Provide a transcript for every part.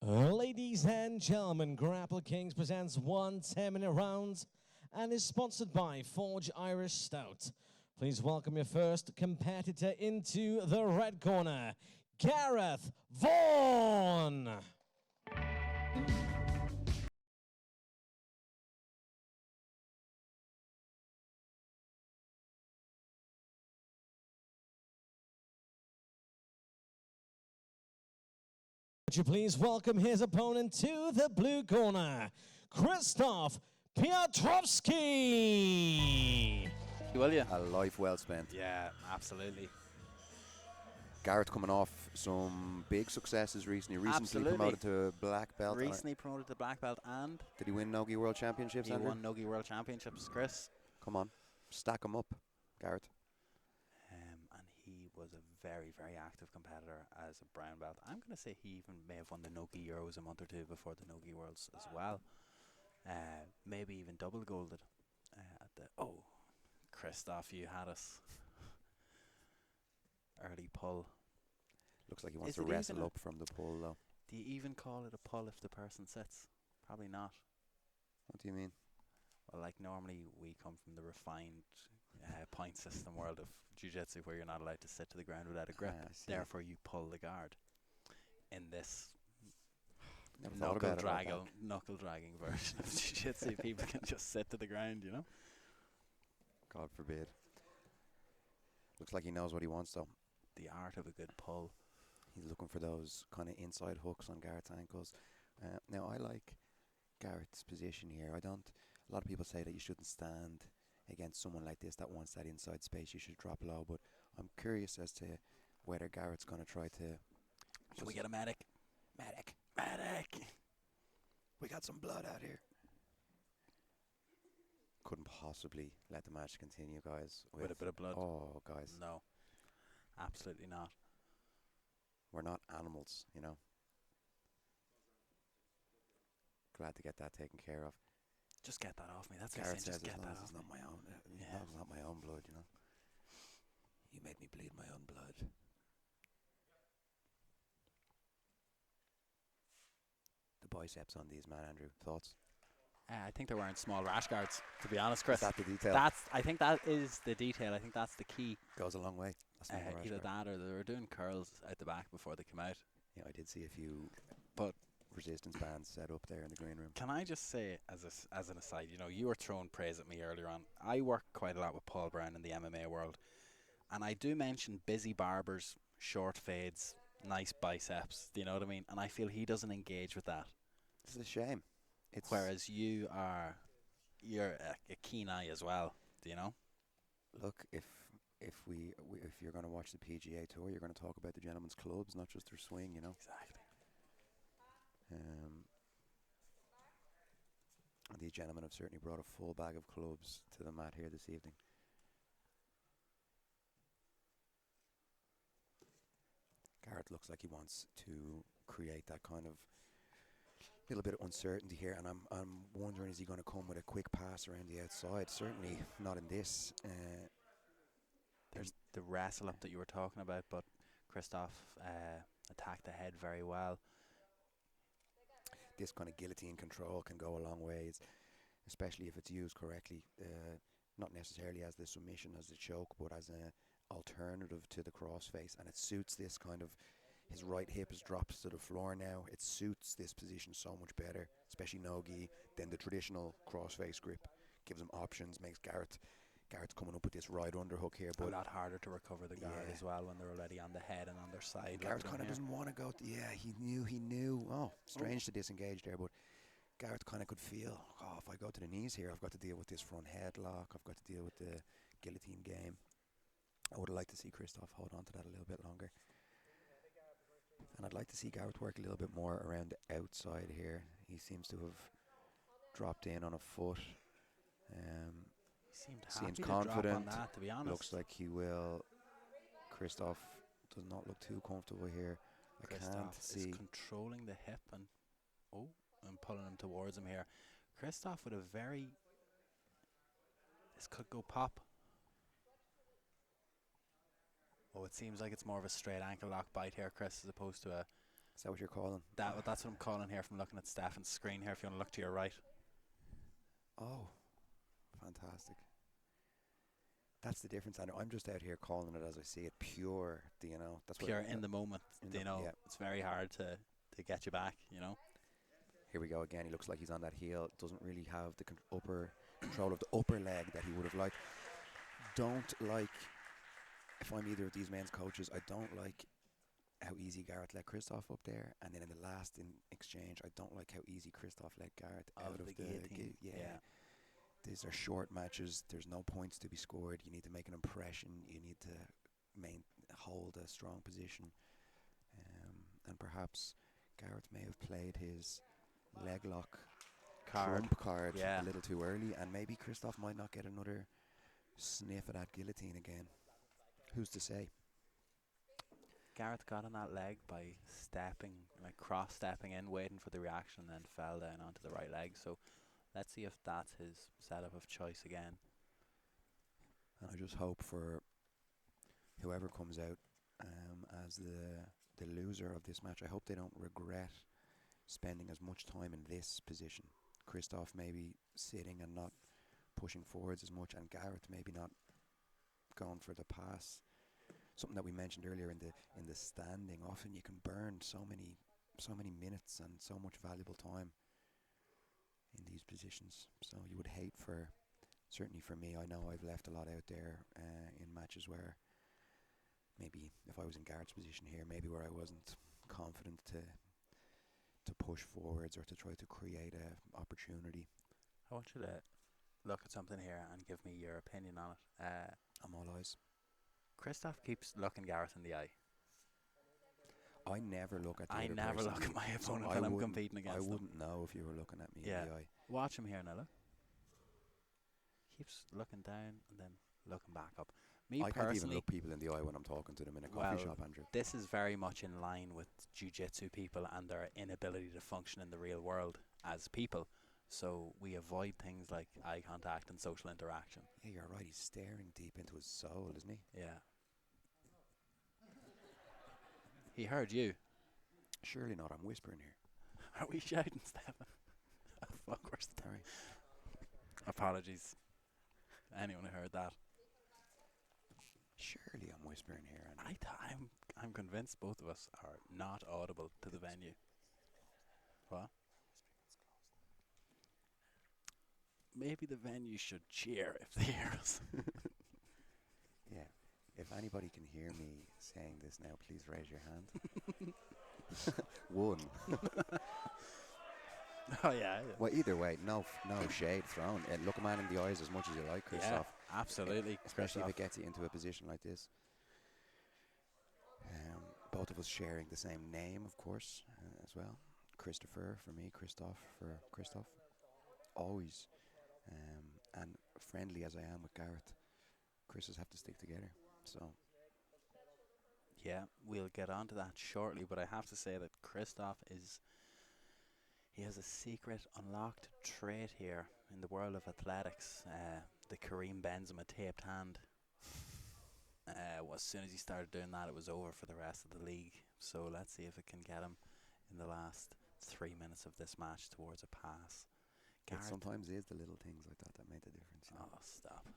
Ladies and gentlemen, Grapple Kings presents 1 10-minute round and is sponsored by Forge Irish Stout. Please welcome your first competitor into the red corner, Gareth Vaughan. Would you please welcome his opponent to the blue corner, Krzysztof Piotrowski. Will you? A life well spent. Yeah, absolutely. Garrett coming off some big successes recently. Absolutely. Promoted to black belt. Recently promoted to black belt, and Did he win Nogi World Championships, he Andrew? won Nogi World Championships, Chris. Come on, stack him up, Garrett. And he was a very, very active competitor as a brown belt. I'm going to say he even may have won the Nogi Euros a month or two before the Nogi Worlds as well. Maybe even double golded at the... Oh, Krzysztof, you had us. Early pull. Looks like he wants Is to it wrestle even up from the pull, though. Do you even call it a pull if the person sits? Probably not. What do you mean? Well, like normally we come from the refined point system world of jiu-jitsu where you're not allowed to sit to the ground without a grip. Therefore, you pull the guard. In this Never thought about it like that. knuckle dragging version of jiu-jitsu, people can just sit to the ground, you know? God forbid. Looks like he knows what he wants, though. The art of a good pull. He's looking for those kind of inside hooks on Garrett's ankles. Now, I like Garrett's position here. A lot of people say that you shouldn't stand against someone like this that wants that inside space. You should drop low, but I'm curious as to whether Garrett's going to try to... Can we get a medic? Medic! Medic! We got some blood out here. Couldn't possibly let the match continue, guys. With a bit of blood? Oh, guys. No. Absolutely not. We're not animals, you know. Glad to get that taken care of. Just get that off me. That's Garrett what I'm saying. says, Just as get long that as off it's not me. my own, Yeah. it's not my own blood, you know. You made me bleed my own blood. The biceps on these, man, Andrew. Thoughts? I think they're wearing small rash guards, to be honest, Chris. Is that the detail? I think that is the detail. I think that's the key. Goes a long way. Either that or they were doing curls out the back before they came out. Yeah, I did see a few But resistance bands set up there in the green room. can I just say, as an aside, you know, you were throwing praise at me earlier on. I work quite a lot with Paul Brown in the MMA world, and I do mention busy barbers, short fades, nice biceps. Do you know what I mean? And I feel he doesn't engage with that. This is a shame. Whereas you're a keen eye as well. Do you know? Look, if you're going to watch the PGA Tour, you're going to talk about the gentlemen's clubs, not just their swing, you know. Exactly. These gentlemen have certainly brought a full bag of clubs to the mat here this evening. Garrett looks like he wants to create that kind of little bit of uncertainty here, and I'm wondering, is he going to come with a quick pass around the outside? Certainly not in this. There's the wrestle up that you were talking about, but Krzysztof attacked the head very well. This kind of guillotine control can go a long ways, especially if it's used correctly. Not necessarily as the submission, as the choke, but as an alternative to the crossface, and it suits this kind of... His right hip is dropped to the floor now. It suits this position so much better, especially Nogi, than the traditional crossface grip. Gives him options, makes Garrett's coming up with this right underhook here. But a lot harder to recover the guard as well when they're already on the head and on their side. Garrett kind of doesn't want to go. He knew. Oh, strange to disengage there, but Garrett kind of could feel, if I go to the knees here, I've got to deal with this front headlock. I've got to deal with the guillotine game. I would have liked to see Krzysztof hold on to that a little bit longer. And I'd like to see Garrett work a little bit more around the outside here. He seems to have dropped in on a foot. He seemed seems happy confident. to drop on that, to be honest. Looks like he will. Krzysztof does not look too comfortable here. I can't see. Is controlling the hip and pulling him towards him here. Krzysztof with a very... This could go pop. Oh, it seems like it's more of a straight ankle lock bite here, Chris, as opposed to a Is that what you're calling? That's what I'm calling here from looking at Stefan's screen here. If you want to look to your right, Oh, fantastic. That's the difference. I know I'm just out here calling it as I see it, pure. Do you know? That's pure what, in the moment. in You the- know, yeah. it's very hard to get you back. You know. Here we go again. He looks like he's on that heel. Doesn't really have the upper control of the upper leg that he would have liked. Don't like, if I'm either of these men's coaches, I don't like how easy Gareth let Christoph up there. And then in the last exchange, I don't like how easy Christoph let Gareth out of the guillotine. yeah. These are short matches. There's no points to be scored. You need to make an impression. You need to hold a strong position. And perhaps Gareth may have played his leg lock trump card Yeah. a little too early, and maybe Christoph might not get another sniff at that guillotine again. Who's to say? Gareth got on that leg by stepping, like cross-stepping in, waiting for the reaction, and then fell down onto the right leg. So let's see if that's his setup of choice again. And I just hope for whoever comes out as the loser of this match, I hope they don't regret spending as much time in this position. Christoph maybe sitting and not pushing forwards as much, and Gareth maybe not going for the pass. Something that we mentioned earlier in the standing. Often you can burn so many minutes and so much valuable time in these positions. So you would hate for, certainly for me, I know I've left a lot out there in matches where maybe if I was in Gareth's position here, maybe where I wasn't confident to push forwards or to try to create a opportunity. I want you to look at something here and give me your opinion on it. I'm all eyes. Christoph keeps looking Gareth in the eye. I never look at the I other never person. look at my So opponent I when I'm wouldn't- competing against I them. wouldn't know if you were looking at me Yeah. in the eye. Watch him here now, look. Keeps looking down and then looking back up. Me I can't even personally, look people in the eye when I'm talking to them in a coffee Well, shop, Andrew. this is very much in line with jiu-jitsu people and their inability to function in the real world as people. So we avoid things like eye contact and social interaction. Yeah, you're right. He's staring deep into his soul, isn't he? Yeah. He heard you. Surely not. I'm whispering here. Are we shouting, Stefan? Oh, fuck, we're Sorry. Apologies. Anyone who heard that. Surely I'm whispering here. Andrew. I'm convinced both of us are not audible to the venue. What? Maybe the venue should cheer if they hear us. Yeah. If anybody can hear me saying this now, please raise your hand. One. Oh yeah. Well, either way, no shade thrown. Look a man in the eyes as much as you like, Christoph. Yeah, absolutely. Especially if Christoph. it gets you into a position like this. Both of us sharing the same name, of course, as well. Christopher for me, Christoph for Christoph. Always. And friendly as I am with Gareth, Chris's have to stick together. So Yeah, we'll get on to that shortly, but I have to say that Christoph he has a secret unlocked trait here in the world of athletics, the Kareem Benzema taped hand. As soon as he started doing that, it was over for the rest of the league. So let's see if it can get him in the last 3 minutes of this match towards a pass. it Gareth. sometimes is the little things like that made the difference. You know? Oh, stop.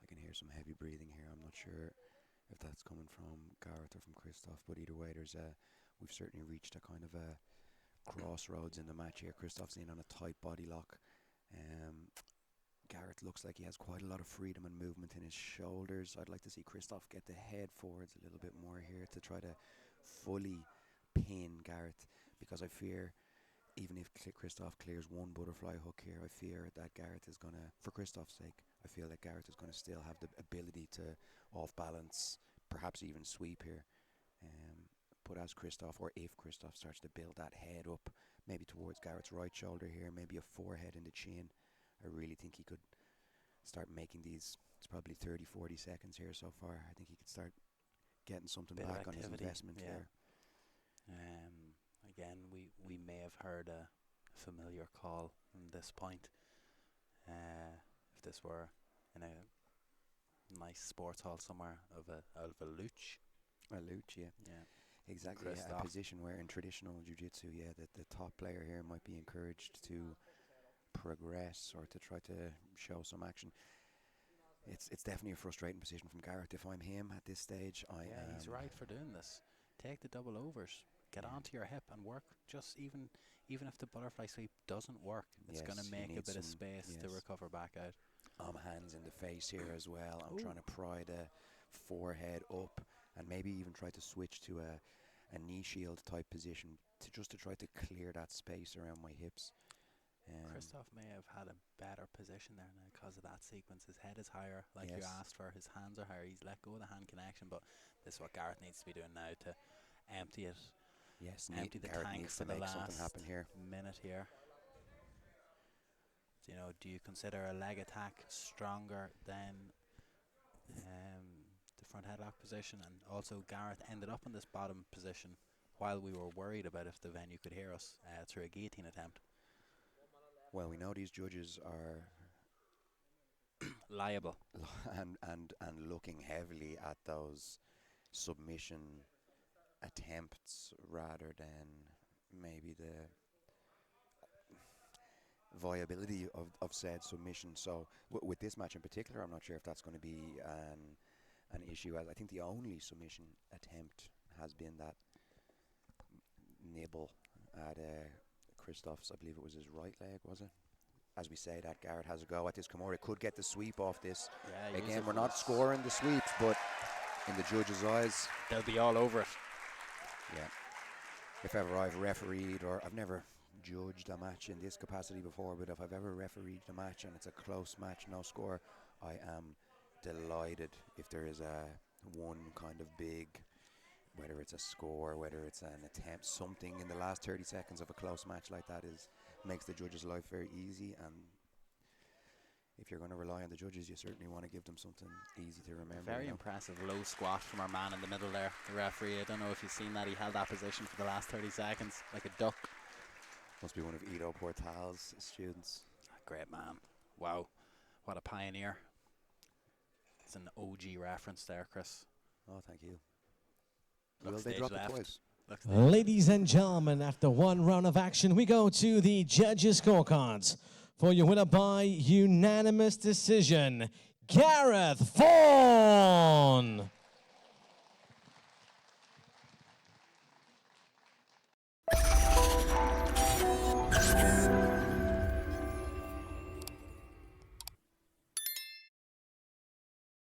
I can hear some heavy breathing here. I'm not sure if that's coming from Gareth or from Christoph, but either way, we've certainly reached a kind of a crossroads in the match here. Christoph's in on a tight body lock. Gareth looks like he has quite a lot of freedom and movement in his shoulders. I'd like to see Christoph get the head forwards a little bit more here to try to fully pin Gareth, because I fear, even if Christoph clears one butterfly hook here, I fear that Gareth is going to, for Christoph's sake, I feel that Gareth is going to still have the ability to off balance, perhaps even sweep here. But as Christoph, or if Christoph starts to build that head up, maybe towards Gareth's right shoulder here, maybe a forehead in the chin, I really think he could start making these. It's probably 30, 40 seconds here so far. I think he could start getting something Bit of back on his activity, investment yeah. there. Again, we may have heard a familiar call from this point. If this were in a nice sports hall somewhere of a luch. A luge, yeah. Yeah. Exactly, yeah, a Christoph. position where in traditional jiu-jitsu, yeah, the top player here might be encouraged to progress or to try to show some action. It's definitely a frustrating position from Garrett. If I'm him at this stage, I Yeah, he's am. right for doing this. Take the double overs. Get Yeah. onto your hip and work. Just even if the butterfly sweep doesn't work, it's going Yes, to you make a need bit of some- space to yes. recover back out. Hands in the face here as well. I'm Ooh. trying to pry the forehead up and maybe even try to switch to a knee shield type position to just to try to clear that space around my hips. Christoph may have had a better position there now because of that sequence. His head is higher, like you Yes. asked for. His hands are higher. He's let go of the hand connection, but this is what Garrett needs to be doing now to empty it, Yes, empty the Garrett tank needs for to the make something last happen here. minute here. So, do you consider a leg attack stronger than the front headlock position? And also, Garrett ended up in this bottom position while we were worried about if the venue could hear us through a guillotine attempt. Well, we know these judges are Liable. and looking heavily at those submission attempts rather than maybe the viability of said submission. So with this match in particular, I'm not sure if that's going to be an issue, as I think the only submission attempt has been that nibble at Christoph's, I believe it was his right leg, was it? As we say that, Garrett has a go at this Kimura. Could get the sweep off this. Yeah, Again, we're not scoring the sweeps, but in the judges' eyes, they'll be all over it. yeah. If ever I've refereed, or I've never judged a match in this capacity before, but if I've ever refereed a match and it's a close match, no score, I am delighted if there is a one kind of big, whether it's a score, whether it's an attempt, something in the last 30 seconds of a close match like that makes the judges' life very easy. And if you're going to rely on the judges, you certainly want to give them something easy to remember. Very impressive low squat from our man in the middle there, the referee. I don't know if you've seen that. He held that position for the last 30 seconds like a duck. Must be one of Ido Portal's students. Great man. Wow. What a pioneer. It's an OG reference there, Chris. Oh, thank you. Look, Will they stage drop left. it twice? Ladies and gentlemen, after one round of action, we go to the judges' scorecards. For your winner by unanimous decision, Gareth Vaughan.